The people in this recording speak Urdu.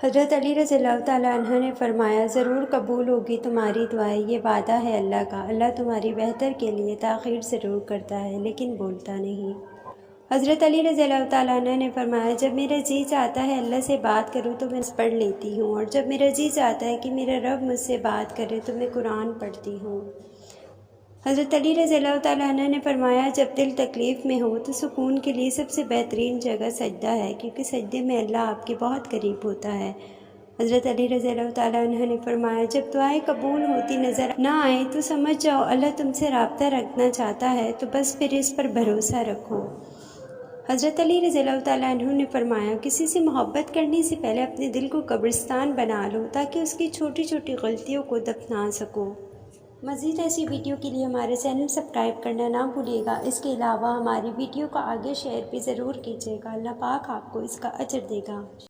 حضرت علی رضی اللہ تعالیٰ عنہ نے فرمایا، ضرور قبول ہوگی تمہاری دعائیں، یہ وعدہ ہے اللہ کا، اللہ تمہاری بہتر کے لیے تاخیر ضرور کرتا ہے لیکن بولتا نہیں۔ حضرت علی رضی اللہ تعالیٰ عنہ نے فرمایا، جب میرا جی چاہتا ہے اللہ سے بات کروں تو میں پڑھ لیتی ہوں، اور جب میرا جی چاہتا ہے کہ میرا رب مجھ سے بات کرے تو میں قرآن پڑھتی ہوں۔ حضرت علی رضی اللہ تعالیٰ عنہ نے فرمایا، جب دل تکلیف میں ہو تو سکون کے لیے سب سے بہترین جگہ سجدہ ہے، کیونکہ سجدے میں اللہ آپ کے بہت قریب ہوتا ہے۔ حضرت علی رضی اللہ تعالیٰ عنہ نے فرمایا، جب دعائیں قبول ہوتی نظر نہ آئیں تو سمجھ جاؤ اللہ تم سے رابطہ رکھنا چاہتا ہے، تو بس پھر اس پر بھروسہ رکھو۔ حضرت علی رضی اللہ تعالیٰ عنہ نے فرمایا، کسی سے محبت کرنے سے پہلے اپنے دل کو قبرستان بنا لو تاکہ اس کی چھوٹی چھوٹی غلطیوں کو دفنا سکو۔ مزید ایسی ویڈیو کے لیے ہمارے چینل سبسکرائب کرنا نہ بھولیے گا۔ اس کے علاوہ ہماری ویڈیو کو آگے شیئر بھی ضرور کیجیے گا۔ اللہ پاک آپ کو اس کا اجر دے گا۔